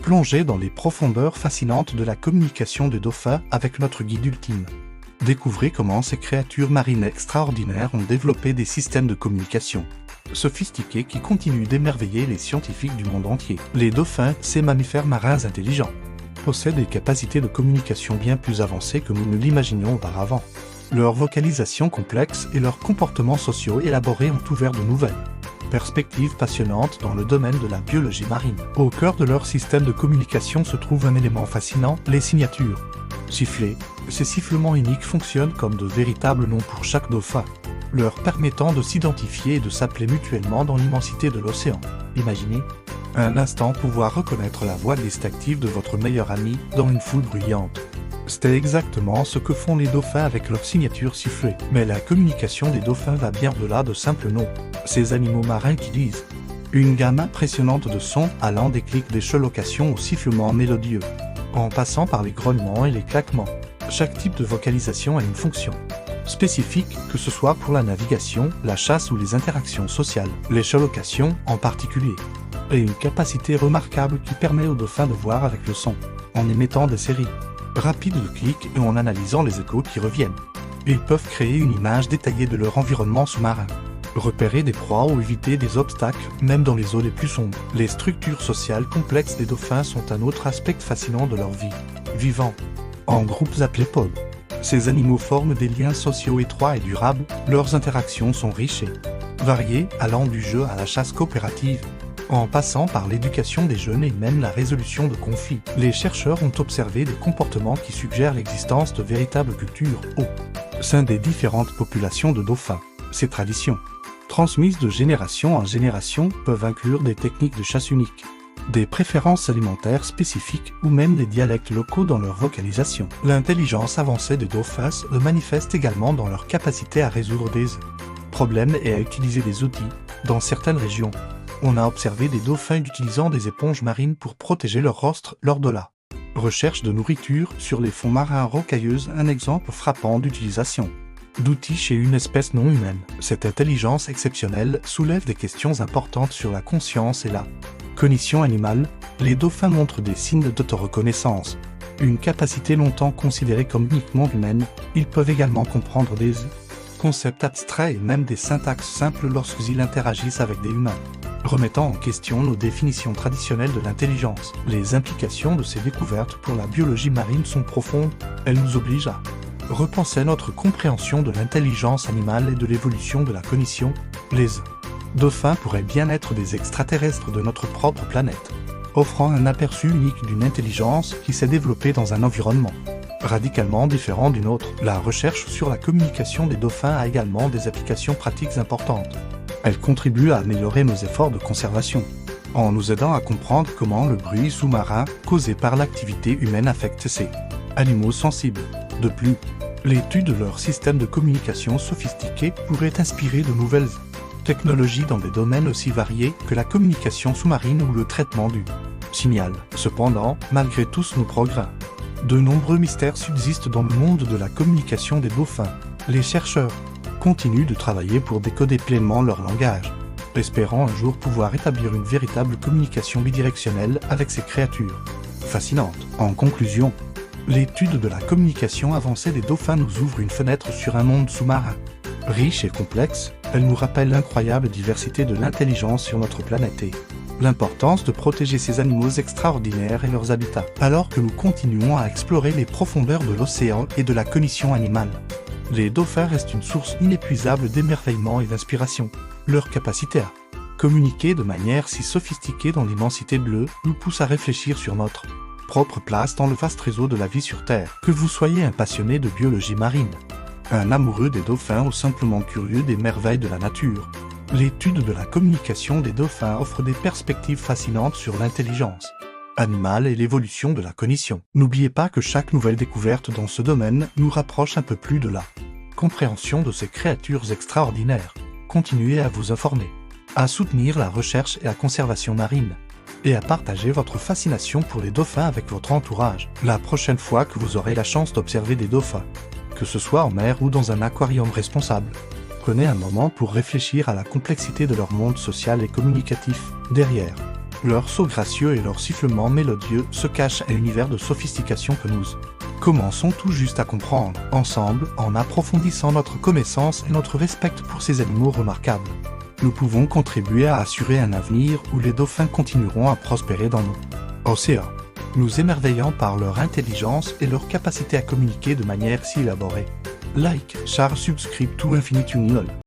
Plongez dans les profondeurs fascinantes de la communication des dauphins avec notre guide ultime. Découvrez comment ces créatures marines extraordinaires ont développé des systèmes de communication sophistiqués qui continuent d'émerveiller les scientifiques du monde entier. Les dauphins, ces mammifères marins intelligents, possèdent des capacités de communication bien plus avancées que nous ne l'imaginions auparavant. Leur vocalisation complexe et leurs comportements sociaux élaborés ont ouvert de nouvelles perspectives passionnantes dans le domaine de la biologie marine. Au cœur de leur système de communication se trouve un élément fascinant, les signatures. Sifflets, ces sifflements uniques fonctionnent comme de véritables noms pour chaque dauphin, leur permettant de s'identifier et de s'appeler mutuellement dans l'immensité de l'océan. Imaginez un instant pouvoir reconnaître la voix distinctive de votre meilleur ami dans une foule bruyante. C'est exactement ce que font les dauphins avec leurs signatures sifflées. Mais la communication des dauphins va bien au-delà de simples noms. Ces animaux marins qui disent une gamme impressionnante de sons allant des clics d'écholocation aux sifflements mélodieux, en passant par les grognements et les claquements. Chaque type de vocalisation a une fonction spécifique, que ce soit pour la navigation, la chasse ou les interactions sociales. L'écholocation, en particulier, est une capacité remarquable qui permet aux dauphins de voir avec le son, en émettant des séries rapides de clics et en analysant les échos qui reviennent. Ils peuvent créer une image détaillée de leur environnement sous-marin, repérer des proies ou éviter des obstacles, même dans les eaux les plus sombres. Les structures sociales complexes des dauphins sont un autre aspect fascinant de leur vie. Vivant en groupes appelés pods, ces animaux forment des liens sociaux étroits et durables. Leurs interactions sont riches et variées, allant du jeu à la chasse coopérative, en passant par l'éducation des jeunes et même la résolution de conflits. Les chercheurs ont observé des comportements qui suggèrent l'existence de véritables cultures au sein des différentes populations de dauphins. Ces traditions, transmises de génération en génération, peuvent inclure des techniques de chasse uniques, des préférences alimentaires spécifiques ou même des dialectes locaux dans leur vocalisation. L'intelligence avancée des dauphins se manifeste également dans leur capacité à résoudre des problèmes et à utiliser des outils. Dans certaines régions, on a observé des dauphins utilisant des éponges marines pour protéger leur rostre lors de la recherche de nourriture sur les fonds marins rocailleux, un exemple frappant d'utilisation d'outils chez une espèce non humaine. Cette intelligence exceptionnelle soulève des questions importantes sur la conscience et la cognition animale. Les dauphins montrent des signes d'autoreconnaissance, une capacité longtemps considérée comme uniquement humaine. Ils peuvent également comprendre des concepts abstraits et même des syntaxes simples lorsqu'ils interagissent avec des humains, remettant en question nos définitions traditionnelles de l'intelligence. Les implications de ces découvertes pour la biologie marine sont profondes. Elles nous obligent à repenser notre compréhension de l'intelligence animale et de l'évolution de la cognition. Les dauphins pourraient bien être des extraterrestres de notre propre planète, offrant un aperçu unique d'une intelligence qui s'est développée dans un environnement radicalement différent d'une autre. La recherche sur la communication des dauphins a également des applications pratiques importantes. Elle contribue à améliorer nos efforts de conservation, en nous aidant à comprendre comment le bruit sous-marin causé par l'activité humaine affecte ces animaux sensibles. De plus, l'étude de leur système de communication sophistiqué pourrait inspirer de nouvelles technologies dans des domaines aussi variés que la communication sous-marine ou le traitement du signal. Cependant, malgré tous nos progrès, de nombreux mystères subsistent dans le monde de la communication des dauphins. Les chercheurs continuent de travailler pour décoder pleinement leur langage, espérant un jour pouvoir établir une véritable communication bidirectionnelle avec ces créatures fascinantes. En conclusion, l'étude de la communication avancée des dauphins nous ouvre une fenêtre sur un monde sous-marin riche et complexe. Elle nous rappelle l'incroyable diversité de l'intelligence sur notre planète et l'importance de protéger ces animaux extraordinaires et leurs habitats. Alors que nous continuons à explorer les profondeurs de l'océan et de la cognition animale, les dauphins restent une source inépuisable d'émerveillement et d'inspiration. Leur capacité à communiquer de manière si sophistiquée dans l'immensité bleue nous pousse à réfléchir sur notre propre place dans le vaste réseau de la vie sur Terre. Que vous soyez un passionné de biologie marine, un amoureux des dauphins ou simplement curieux des merveilles de la nature, l'étude de la communication des dauphins offre des perspectives fascinantes sur l'intelligence animale et l'évolution de la cognition. N'oubliez pas que chaque nouvelle découverte dans ce domaine nous rapproche un peu plus de la compréhension de ces créatures extraordinaires. Continuez à vous informer, à soutenir la recherche et la conservation marine, et à partager votre fascination pour les dauphins avec votre entourage. La prochaine fois que vous aurez la chance d'observer des dauphins, que ce soit en mer ou dans un aquarium responsable, prenez un moment pour réfléchir à la complexité de leur monde social et communicatif. Derrière Leurs sauts gracieux et leurs sifflements mélodieux se cachent un univers de sophistication que nous commençons tout juste à comprendre, ensemble, en approfondissant notre connaissance et notre respect pour ces animaux remarquables. Nous pouvons contribuer à assurer un avenir où les dauphins continueront à prospérer dans nos océans, nous émerveillant par leur intelligence et leur capacité à communiquer de manière si élaborée. Like, share, subscribe to Infinitum LOL.